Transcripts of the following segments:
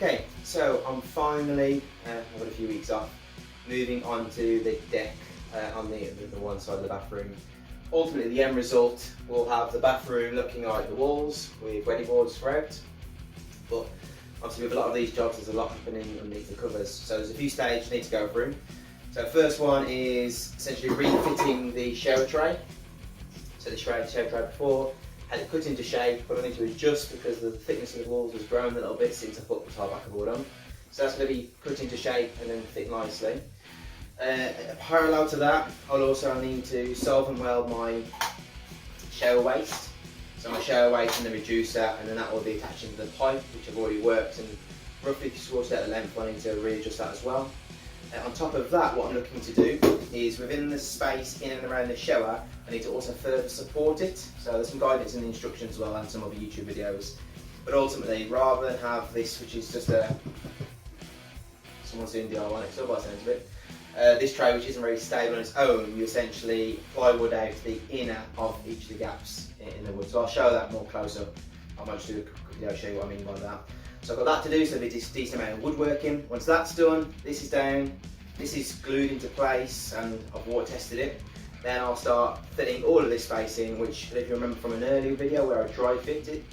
Okay, so I'm finally, I've got a few weeks off, moving on to the deck on the one side of the bathroom. Ultimately, the end result will have the bathroom looking like the walls with wedi boards throughout. But obviously, with a lot of these jobs, there's a lot happening underneath the covers. So there's a few stages you need to go through. So first one is essentially refitting the shower tray. So the shower tray before had it cut into shape, but I need to adjust because the thickness of the walls has grown a little bit since I put the tile backer board on. So that's going to be cut into shape and then fit nicely. Parallel to that, I'll also need to solve and weld my shower waste. So my shower waste and the reducer, and then that will be attaching to the pipe, which I've already worked and roughly towards that length. I need to readjust that as well. On top of that, what I'm looking to do is within the space in and around the shower, I need to also further support it. So there's some guidance in the instructions as well and some other YouTube videos. But ultimately, rather than have this, which is just someone's doing DIY next door by the sounds of it, this tray, which isn't very stable on its own, you essentially plywood out the inner of each of the gaps in the wood. So I'll show that more close up. I might just do a quick video, show you what I mean by that. So I've got that to do, so there'll be a decent amount of woodworking. Once that's done, this is down, this is glued into place, and I've water tested it. Then I'll start fitting all of this space in, which, if you remember from an earlier video where I dry fitted,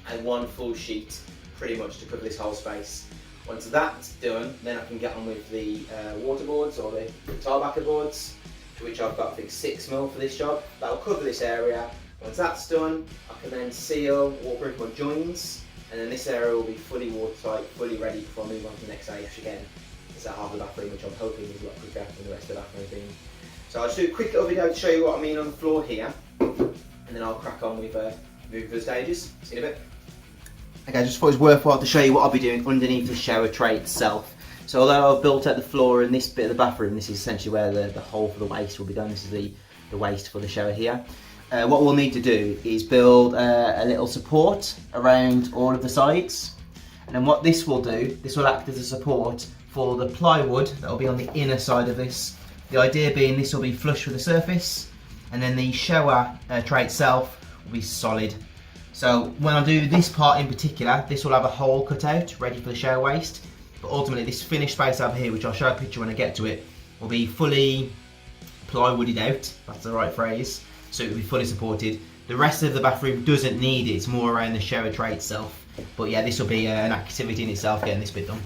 and one full sheet pretty much to cover this whole space. Once that's done, then I can get on with the water boards or the tile backer boards, to which I've got I think 6mm for this job. That'll cover this area. Once that's done, I can then seal, waterproof my joins, and then this area will be fully watertight, fully ready before I move on to the next stage again. It's that half of the bathroom, which I'm hoping is a lot quicker than the rest of the bathroom thing. So I'll just do a quick little video to show you what I mean on the floor here, and then I'll crack on with moving through the stages. See you in a bit. Okay, I just thought it was worthwhile to show you what I'll be doing underneath the shower tray itself. So although I've built out the floor in this bit of the bathroom, this is essentially where the hole for the waste will be done. This is the waste for the shower here. What we'll need to do is build a little support around all of the sides. And then what this will do, this will act as a support for the plywood that will be on the inner side of this. The idea being this will be flush with the surface, and then the shower tray itself will be solid. So when I do this part in particular, this will have a hole cut out, ready for the shower waste. But ultimately this finished space over here, which I'll show a picture when I get to it, will be fully plywooded out, that's the right phrase. So it will be fully supported. The rest of the bathroom doesn't need it, it's more around the shower tray itself. But yeah, this will be an activity in itself, getting this bit done.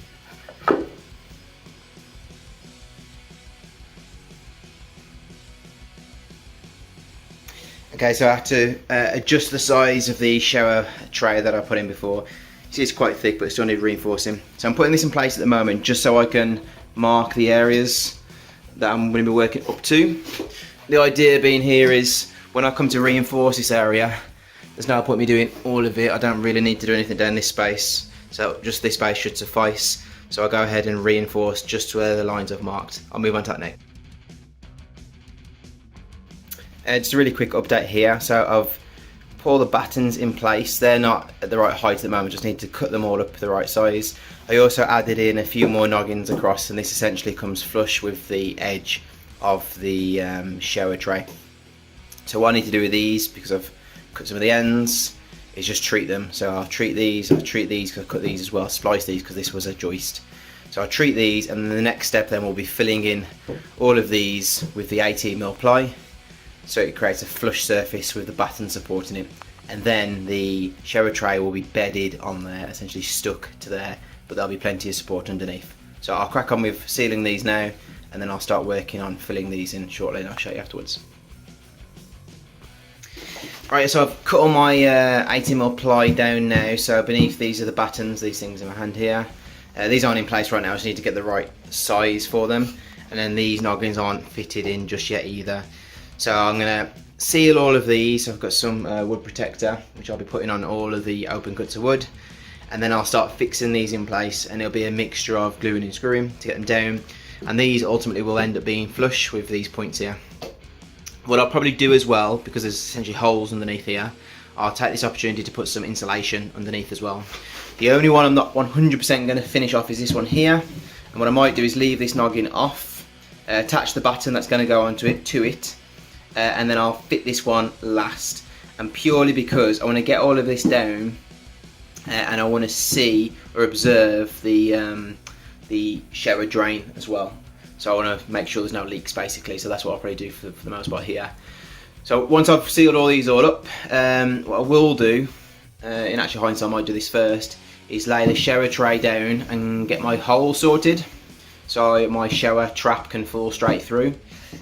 Okay, so I have to adjust the size of the shower tray that I put in before. You see it's quite thick, but it still needs reinforcing. So I'm putting this in place at the moment just so I can mark the areas that I'm going to be working up to. The idea being here is when I come to reinforce this area, there's no point me doing all of it. I don't really need to do anything down this space. So just this space should suffice. So I'll go ahead and reinforce just where the lines I've marked. I'll move on to that next. Just a really quick update here. So I've put all the battens in place. They're not at the right height at the moment, just need to cut them all up to the right size. I also added in a few more noggins across, and this essentially comes flush with the edge of the shower tray. So what I need to do with these, because I've cut some of the ends, is just treat them. So I'll treat these, because I've cut these as well, splice these because this was a joist. So I'll treat these, and then the next step then will be filling in all of these with the 18mm ply. So it creates a flush surface with the batten supporting it, and then the shower tray will be bedded on there, essentially stuck to there, but there'll be plenty of support underneath. So I'll crack on with sealing these now, and then I'll start working on filling these in shortly, and I'll show you afterwards. Right, so I've cut all my 18mm ply down now, so beneath these are the battens, these things in my hand here. These aren't in place right now, I just need to get the right size for them, and then these noggins aren't fitted in just yet either. So I'm going to seal all of these. I've got some wood protector, which I'll be putting on all of the open cuts of wood. And then I'll start fixing these in place, and it'll be a mixture of gluing and screwing to get them down. And these ultimately will end up being flush with these points here. What I'll probably do as well, because there's essentially holes underneath here, I'll take this opportunity to put some insulation underneath as well. The only one I'm not 100% going to finish off is this one here. And what I might do is leave this noggin off, attach the batten that's going to go onto it to it. And then I'll fit this one last, and purely because I want to get all of this down and I want to see or observe the shower drain as well. So I want to make sure there's no leaks basically, so that's what I'll probably do for the most part here. So once I've sealed all these all up, what I will do, in actual hindsight I might do this first, is lay the shower tray down and get my hole sorted so my shower trap can fall straight through.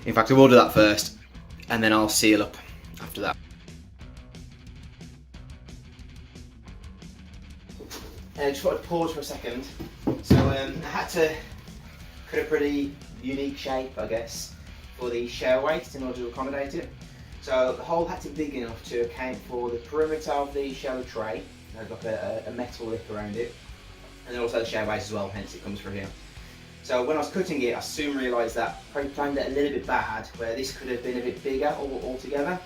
In fact, I will do that first and then I'll seal up after that. Just want to pause for a second. So I had to cut a pretty unique shape, I guess, for the shower waste in order to accommodate it. So the hole had to be big enough to account for the perimeter of the shower tray. There's like a metal lip around it, and then also the shower waste as well, hence it comes through here. So when I was cutting it, I soon realised that I probably planned it a little bit bad, where this could have been a bit bigger altogether.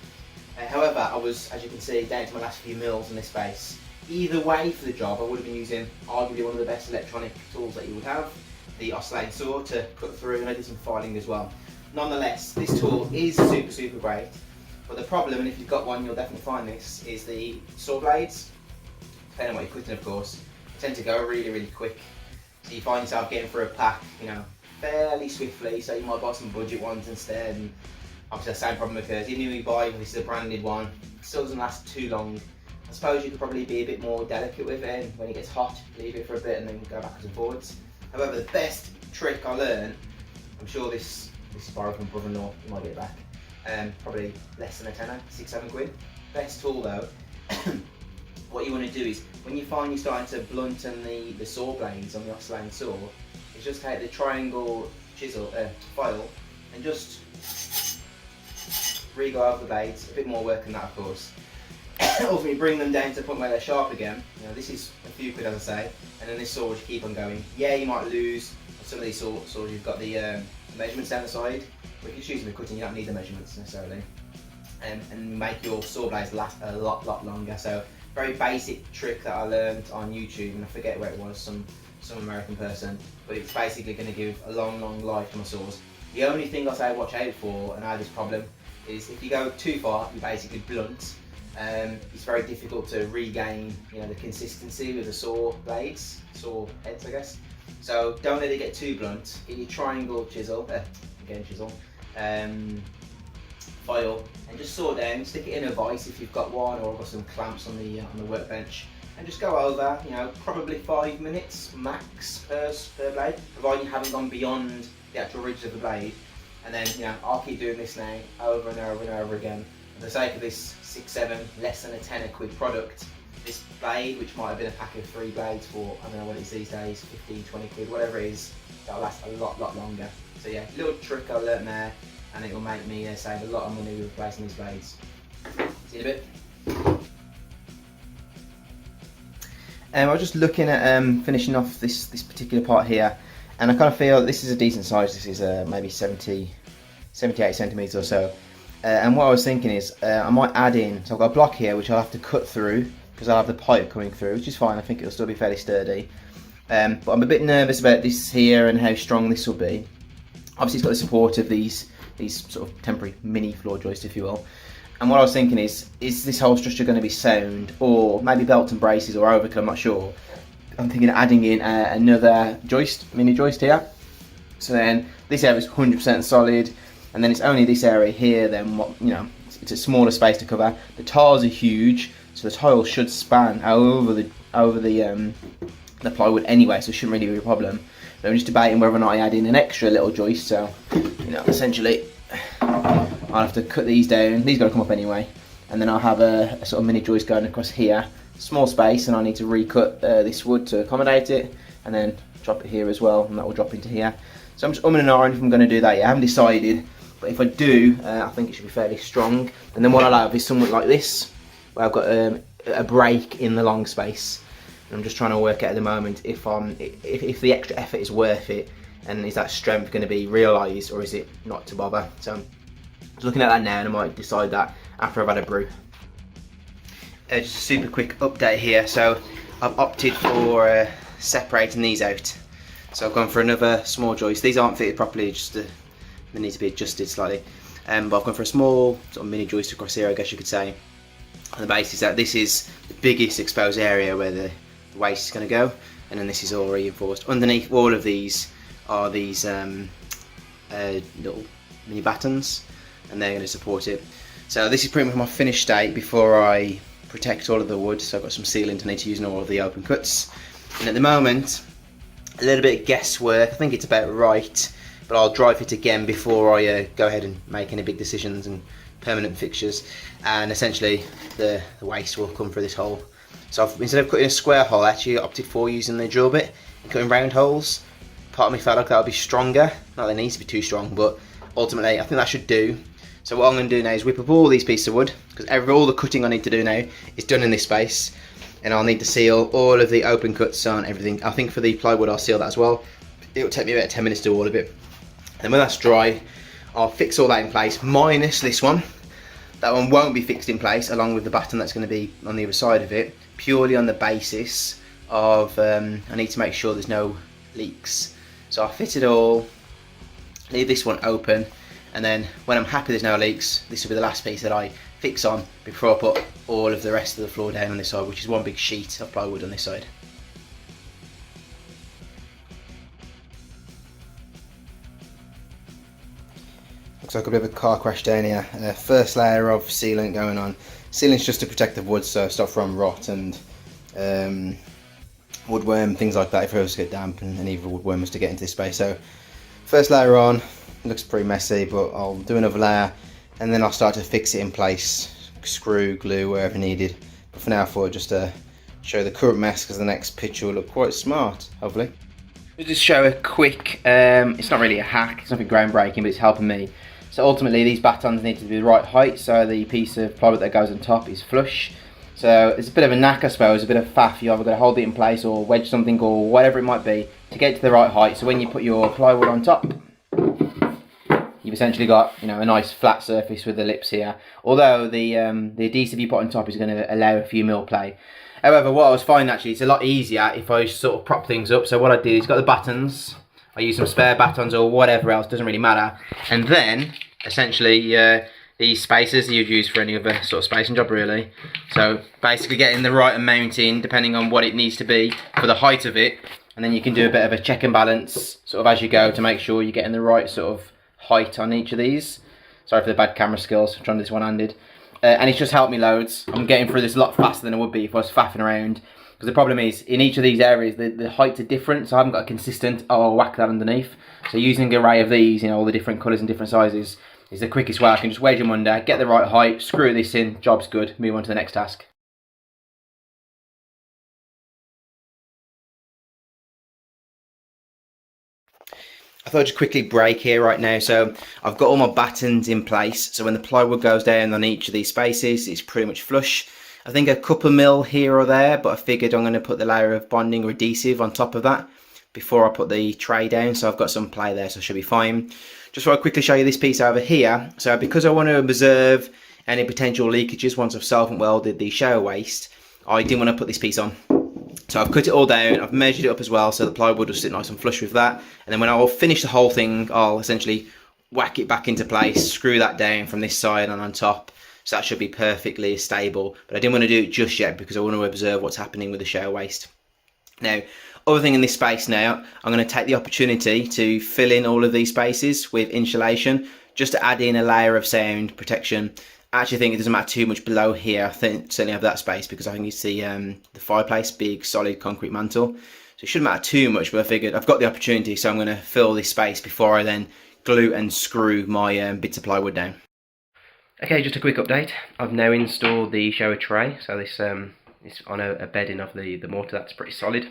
However, I was, as you can see, down to my last few mils in this space. Either way for the job, I would have been using arguably one of the best electronic tools that you would have, the oscillating saw, to cut through, and I did some filing as well. Nonetheless, this tool is super great, but the problem, and if you've got one you'll definitely find this, is the saw blades, depending on what you're cutting of course, tend to go really quick. So you find yourself getting through a pack, you know, fairly swiftly, so you might buy some budget ones instead, and obviously the same problem occurs. Even if you buy, this is a branded one, it still doesn't last too long. I suppose you could probably be a bit more delicate with it, and when it gets hot, leave it for a bit and then go backwards and forwards. However, the best trick I learned, I'm sure this is borrowed from brother-in-law, you might get it back, probably less than a tenner, 6-7 quid. Best tool though, what you want to do is, when you find you're starting to blunten the saw blades on the oscillating saw, is just take the triangle chisel, file, and just re-go over the blades, a bit more work than that of course. Ultimately bring them down to the point where they're sharp again. You know, this is a few quid as I say, and then this saw will keep on going. Yeah, you might lose some of these saws, you've got the measurements down the side, but if you're using the cutting you don't need the measurements necessarily. And make your saw blades last a lot longer. So very basic trick that I learned on YouTube, and I forget where it was, some American person, but it's basically going to give a long life to my saws. The only thing I say watch out for, and I have this problem, is if you go too far, you basically blunt. It's very difficult to regain, you know, the consistency with the saw blades, saw heads I guess. So don't let it get too blunt. Get your triangle chisel, file, and just saw down. Stick it in a vise if you've got one, or I've got some clamps on the workbench, and just go over. You know, probably 5 minutes max per blade, providing you haven't gone beyond the actual ridge of the blade. And then, you know, I'll keep doing this now over and over again. For the sake of this 6-7, less than a tenner quid product, this blade, which might have been a pack of 3 blades for, I don't know what it is these days, 15-20 quid, whatever it is, that'll last a lot longer. So yeah, little trick I learnt there, and it will make me save a lot of money with replacing these blades. See you in a bit. I was just looking at finishing off this particular part here, and I kind of feel this is a decent size. This is maybe 78 centimeters or so. And what I was thinking is I might add in, so I've got a block here which I'll have to cut through because I'll have the pipe coming through, which is fine. I think it'll still be fairly sturdy. But I'm a bit nervous about this here and how strong this will be. Obviously it's got the support of these sort of temporary mini floor joists, if you will. And what I was thinking is this whole structure going to be sound, or maybe belts and braces, or overkill, I'm not sure. I'm thinking of adding in another mini joist here. So then this area is 100% solid. And then it's only this area here then, it's a smaller space to cover. The tiles are huge, so the tiles should span over the plywood anyway, so it shouldn't really be a problem. But I'm just debating whether or not I add in an extra little joist, so, essentially, I'll have to cut these down. These got to come up anyway. And then I'll have a sort of mini joist going across here. Small space, and I need to recut this wood to accommodate it, and then drop it here as well, and that will drop into here. So I'm just umming and ahhing if I'm going to do that yet. I haven't decided. But if I do, I think it should be fairly strong. And then what I'll have is something like this, where I've got a break in the long space. And I'm just trying to work out at the moment if the extra effort is worth it, and is that strength going to be realised, or is it not to bother. So I'm just looking at that now, and I might decide that after I've had a brew. Just a super quick update here. So I've opted for separating these out. So I've gone for another small joist. These aren't fitted properly, just they need to be adjusted slightly. But I've gone for a small sort of mini joist across here, I guess you could say. On the basis that this is the biggest exposed area where the the waste is going to go, and then this is all reinforced. Underneath all of these are these little mini battens, and they're going to support it. So this is pretty much my finished state before I protect all of the wood. So I've got some sealant I need to use in all of the open cuts, and at the moment a little bit of guesswork. I think it's about right, but I'll dry fit again before I go ahead and make any big decisions and permanent fixtures. And essentially the waste will come through this hole. So instead of cutting a square hole, I actually opted for using the drill bit and cutting round holes. Part of me felt like that would be stronger. Not that it needs to be too strong, but ultimately I think that should do. So what I'm going to do now is whip up all these pieces of wood, because all the cutting I need to do now is done in this space, and I'll need to seal all of the open cuts on everything. I think for the plywood I'll seal that as well. It will take me about 10 minutes to do all of it. And when that's dry, I'll fix all that in place, minus this one. That one won't be fixed in place, along with the batten that's going to be on the other side of it, purely on the basis of I need to make sure there's no leaks. So I'll fit it all, leave this one open, and then when I'm happy there's no leaks, this will be the last piece that I fix on before I put all of the rest of the floor down on this side, which is one big sheet of plywood on this side. Looks like a bit of a car crash down here. First layer of sealant going on. Sealant's just to protect the wood, so stop from rot and woodworm, things like that, if it was to get damp and any of the woodworm was to get into this space. So first layer on, looks pretty messy, but I'll do another layer and then I'll start to fix it in place, screw, glue, wherever needed. But for now I thought just to show the current mess, because the next picture will look quite smart, hopefully. We'll just show a quick, it's not really a hack, it's nothing groundbreaking, but it's helping me. So ultimately these battens need to be the right height, so the piece of plywood that goes on top is flush. So it's a bit of a knack, I suppose, a bit of faff. You either got to hold it in place or wedge something or whatever it might be to get it to the right height. So when you put your plywood on top, you've essentially got, you know, a nice flat surface with the lips here. Although the adhesive you put on top is going to allow a few mil play. However, what I was finding actually, it's a lot easier if I sort of prop things up. So what I did is got the battens. I use some spare battens or whatever else, doesn't really matter. And then essentially these spacers you'd use for any other sort of spacing job really. So basically getting the right amount in depending on what it needs to be for the height of it, and then you can do a bit of a check and balance sort of as you go to make sure you're getting the right sort of height on each of these. Sorry for the bad camera skills, I'm trying to do this one-handed. And it's just helped me loads. I'm getting through this a lot faster than I would be if I was faffing around. Because the problem is, in each of these areas, the heights are different, so I haven't got a consistent, oh, I'll whack that underneath. So using an array of these, you know, all the different colours and different sizes, is the quickest way. I can just wedge them under, get the right height, screw this in, job's good, move on to the next task. I thought I'd just quickly break here right now. So I've got all my battens in place, so when the plywood goes down on each of these spaces, it's pretty much flush. I think a couple mil here or there, but I figured I'm going to put the layer of bonding or adhesive on top of that before I put the tray down, so I've got some play there, so it should be fine. Just want to quickly show you this piece over here. So because I want to observe any potential leakages once I've solvent welded the shower waste, I didn't want to put this piece on. So I've cut it all down, I've measured it up as well, so the plywood will sit nice and flush with that. And then when I'll finish the whole thing, I'll essentially whack it back into place, screw that down from this side and on top. So that should be perfectly stable. But I didn't want to do it just yet because I want to observe what's happening with the shower waste. Now, other thing in this space now, I'm going to take the opportunity to fill in all of these spaces with insulation, just to add in a layer of sound protection. I actually think it doesn't matter too much below here. I think certainly have that space because I think it's the fireplace, big solid concrete mantle. So it shouldn't matter too much, but I figured I've got the opportunity, so I'm going to fill this space before I then glue and screw my bits of plywood down. Okay, just a quick update. I've now installed the shower tray, so this is on a bedding of the mortar. That's pretty solid.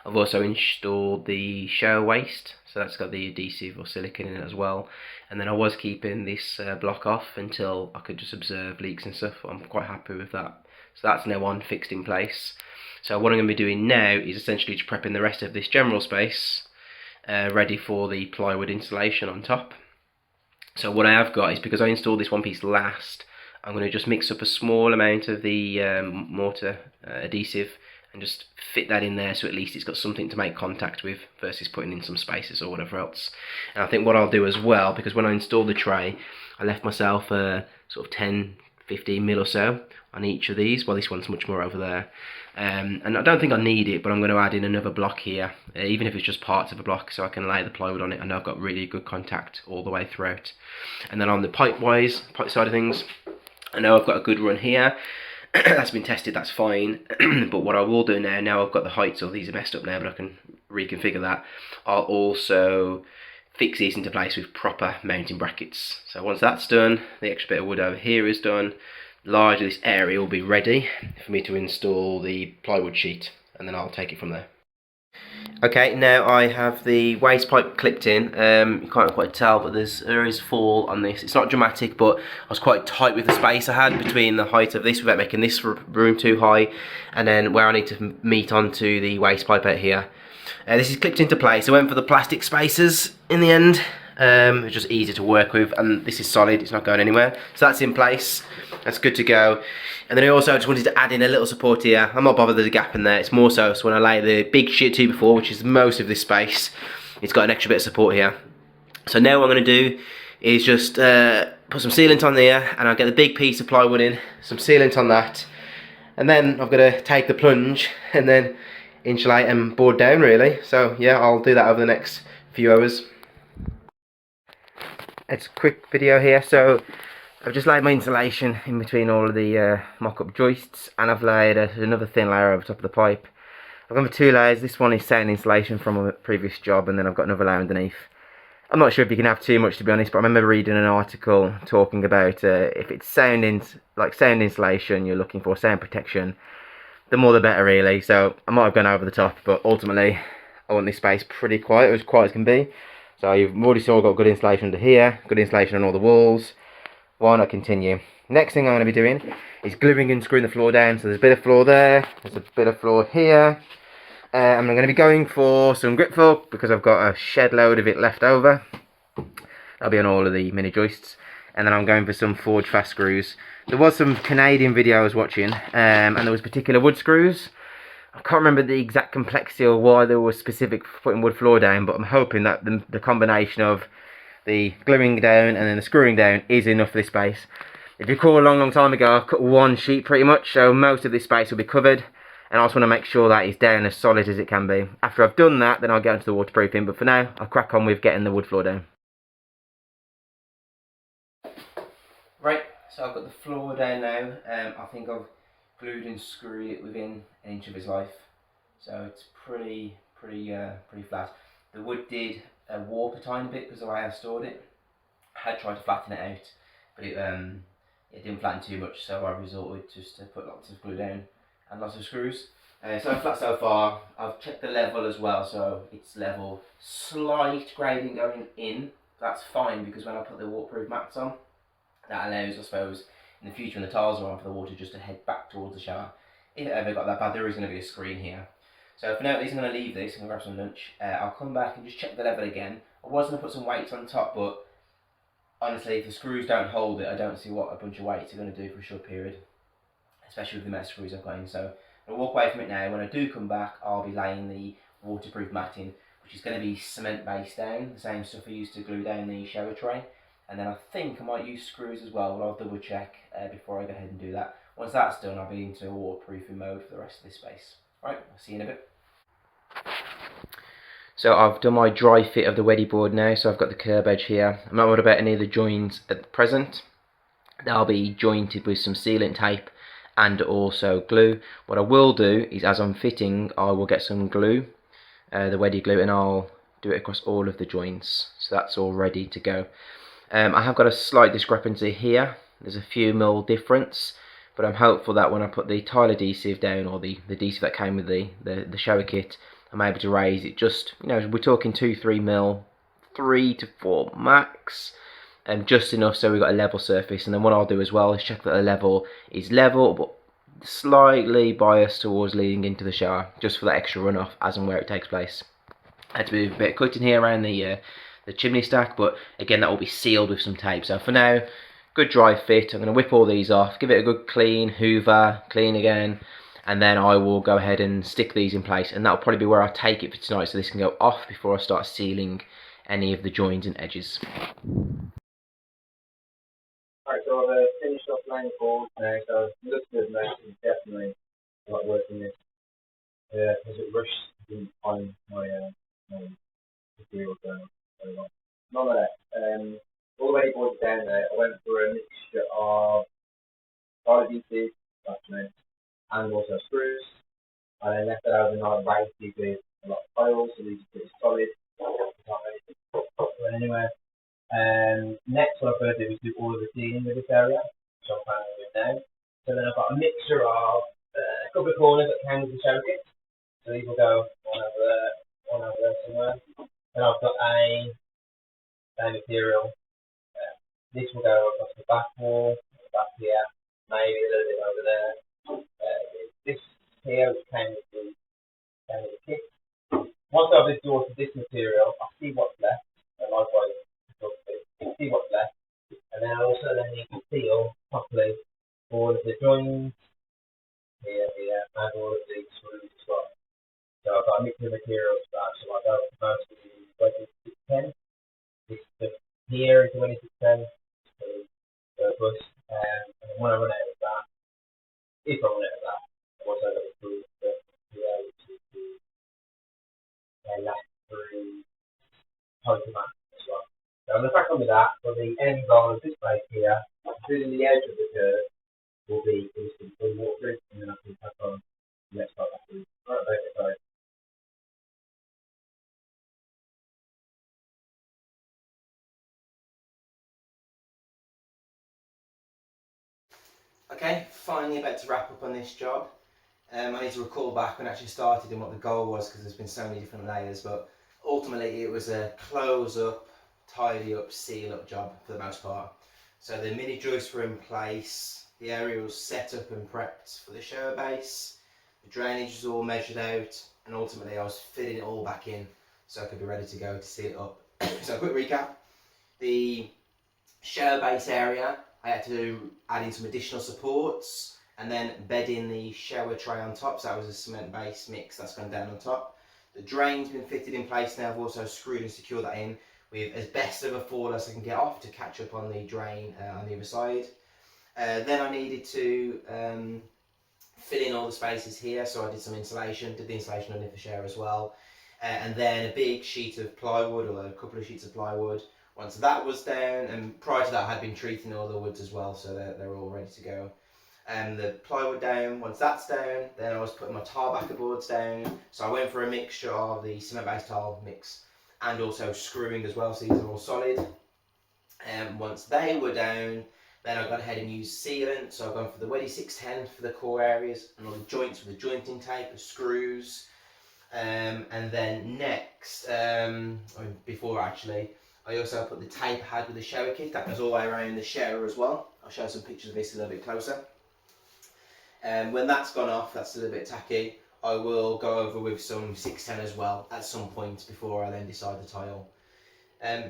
I've also installed the shower waste, so that's got the adhesive or silicone in it as well. And then I was keeping this block off until I could just observe leaks and stuff. I'm quite happy with that. So that's now on, fixed in place. So what I'm going to be doing now is essentially just prepping the rest of this general space ready for the plywood installation on top. So what I have got is, because I installed this one piece last, I'm going to just mix up a small amount of the mortar adhesive and just fit that in there, so at least it's got something to make contact with versus putting in some spaces or whatever else. And I think what I'll do as well, because when I installed the tray, I left myself a sort of 10, 15mm or so on each of these. Well, this one's much more over there. And I don't think I need it, but I'm going to add in another block here, even if it's just parts of a block, so I can lay the plywood on it. I know I've got really good contact all the way throughout. And then on the pipe side of things, I know I've got a good run here. That's been tested, that's fine. But what I will do now I've got the heights, or these are messed up now, but I can reconfigure that. I'll also fix these into place with proper mounting brackets. So once that's done, the extra bit of wood over here is done. Largely this area will be ready for me to install the plywood sheet, and then I'll take it from there. Okay, now I have the waste pipe clipped in. You can't quite tell, but there is fall on this. It's not dramatic, but I was quite tight with the space I had between the height of this without making this room too high, and then where I need to meet onto the waste pipe out here. This is clipped into place. I went for the plastic spacers in the end. It's just easier to work with, and this is solid, it's not going anywhere. So that's in place, that's good to go. And then I also just wanted to add in a little support here. I'm not bothered there's a gap in there, it's more so when I lay the big sheet 2x4, which is most of this space, it's got an extra bit of support here. So now what I'm going to do is just put some sealant on there, and I'll get the big piece of plywood in, some sealant on that, and then I've got to take the plunge and then insulate and board down really. So yeah, I'll do that over the next few hours. It's a quick video here. So I've just laid my insulation in between all of the mock-up joists, and I've laid another thin layer over top of the pipe. I've gone for 2 layers. This one is sound insulation from a previous job, and then I've got another layer underneath. I'm not sure if you can have too much, to be honest, but I remember reading an article talking about if it's sound insulation, you're looking for sound protection, the more the better really. So I might have gone over the top, but ultimately I want this space pretty quiet, as quiet as can be. So you've already got good insulation under here, good insulation on all the walls. Why not continue? Next thing I'm going to be doing is gluing and screwing the floor down. So there's a bit of floor there, there's a bit of floor here. And I'm going to be going for some grip fill because I've got a shed load of it left over. That'll be on all of the mini joists. And then I'm going for some forge fast screws. There was some Canadian video I was watching, and there was particular wood screws. I can't remember the exact complexity or why they were specific for putting wood floor down, but I'm hoping that the combination of the gluing down and then the screwing down is enough for this space. If you recall, a long time ago, I cut one sheet pretty much, so most of this space will be covered, and I just want to make sure that it's down as solid as it can be. After I've done that, then I'll get into the waterproofing, but for now, I'll crack on with getting the wood floor down. Right, so I've got the floor down now. I think I've glued and screwed it within an inch of its life, so it's pretty flat. The wood did warp a tiny bit because of the way I stored it. I had tried to flatten it out, but it didn't flatten too much, so I resorted just to put lots of glue down and lots of screws. So flat so far. I've checked the level as well, so it's level, slight grading going in. That's fine, because when I put the waterproof mats on, that allows, I suppose, in the future when the tiles are on, for the water just to head back towards the shower. If it ever got that bad, there is going to be a screen here. So for now, at least I'm going to leave this and grab some lunch. I'll come back and just check the level again. I was going to put some weights on top, but honestly, if the screws don't hold it, I don't see what a bunch of weights are going to do for a short period, especially with the amount of screws I've got in. So I'll walk away from it now. When I do come back, I'll be laying the waterproof matting, which is going to be cement based down, the same stuff I used to glue down the shower tray. And then I think I might use screws as well, but I'll double check before I go ahead and do that. Once that's done, I'll be into waterproofing mode for the rest of this space. Right, I'll see you in a bit. So I've done my dry fit of the wedi board now, so I've got the curb edge here. I'm not worried about any of the joins at present. They'll be jointed with some sealant tape and also glue. What I will do is, as I'm fitting, I will get some glue, the wedi glue, and I'll do it across all of the joints. So that's all ready to go. I have got a slight discrepancy here. There's a few mil difference, but I'm hopeful that when I put the tile adhesive down, or the adhesive that came with the shower kit, I'm able to raise it just, we're talking 2-3 mil, 3 to 4 max, just enough so we've got a level surface. And then what I'll do as well is check that the level is level, but slightly biased towards leading into the shower, just for that extra runoff as and where it takes place. I had to do a bit of cutting here around the chimney stack, but again, that will be sealed with some tape. So for now, good dry fit. I'm going to whip all these off, give it a good clean hoover, clean again, and then I will go ahead and stick these in place, and that'll probably be where I take it for tonight, so this can go off before I start sealing any of the joins and edges. Right, so I've finished off laying the boards now, so it looks good, mate. It's definitely like working this. Because it rushed didn't find my material going on very well. None of that. All the way boards down there, I went for a mixture of solid pieces, and also screws. And then left it overnight weighted with a lot of tiles, so these are pretty solid. But anyway, next what I'm going to do is do all of the ceiling with this area, which I'm planning to do now. So then I've got a mixture of a couple of corners that came with the shower kit. So these will go one over there somewhere. Then I've got a material. This will go across the back wall, back here, maybe a little bit over there. This here, which came with the kit. Once I've exhausted this material, I'll see what's left. And likewise, see what's left. And then I also need to seal properly all of the joins here, and all of the screws as well. So I've got a mix of materials for that. So I'll go first with the 610. This here is the 2610. And then when I run out of that, if I run out of that, I've also got the screws to be able to last through post-mat as well. So I'm going to crack on with that. For the end goal of this place here, including the edge of the curve, will be instant full walkthrough, and then I can crack on the next part after. Alright, sorry. Okay, finally about to wrap up on this job. I need to recall back when I actually started and what the goal was, because there's been so many different layers, but ultimately it was a close up, tidy up, seal up job for the most part. So the mini joists were in place, the area was set up and prepped for the shower base, the drainage was all measured out, and ultimately I was fitting it all back in so I could be ready to go to seal it up. So a quick recap, the shower base area, I had to add in some additional supports and then bed in the shower tray on top, so that was a cement base mix that's gone down on top. The drain's been fitted in place now. I've also screwed and secured that in with as best of a fall as I can get off to catch up on the drain on the other side. Then I needed to fill in all the spaces here, so I did some insulation, did the insulation underneath the shower as well. And then a big sheet of plywood, or a couple of sheets of plywood. Once that was down, and prior to that I had been treating all the woods as well, so they're all ready to go. The plywood down, once that's down, then I was putting my tile backer boards down. So I went for a mixture of the cement based tile mix and also screwing as well, so these are all solid. Once they were down, then I got ahead and used sealant, so I've gone for the wedi 610 for the core areas and all the joints with the jointing tape, the screws. And then next, before actually, I also put the tape I had with the shower kit, that goes all the way around the shower as well. I'll show some pictures of this a little bit closer. When that's gone off, that's a little bit tacky, I will go over with some 610 as well at some point before I then decide the tile.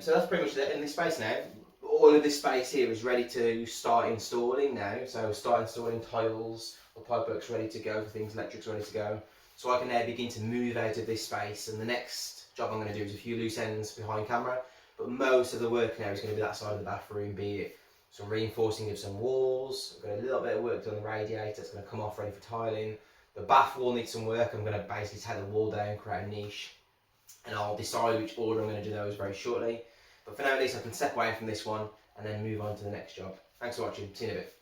So that's pretty much it in this space now. All of this space here is ready to start installing now, so start installing tiles, the pipework's ready to go, things, electric's ready to go. So I can now begin to move out of this space, and the next job I'm going to do is a few loose ends behind camera. But most of the work now is going to be that side of the bathroom, be it some reinforcing of some walls. I've got a little bit of work done on the radiator, it's going to come off ready for tiling. The bath wall needs some work. I'm going to basically take the wall down, create a niche, and I'll decide which order I'm going to do those very shortly. But for now at least I can step away from this one and then move on to the next job. Thanks for watching, see you in a bit.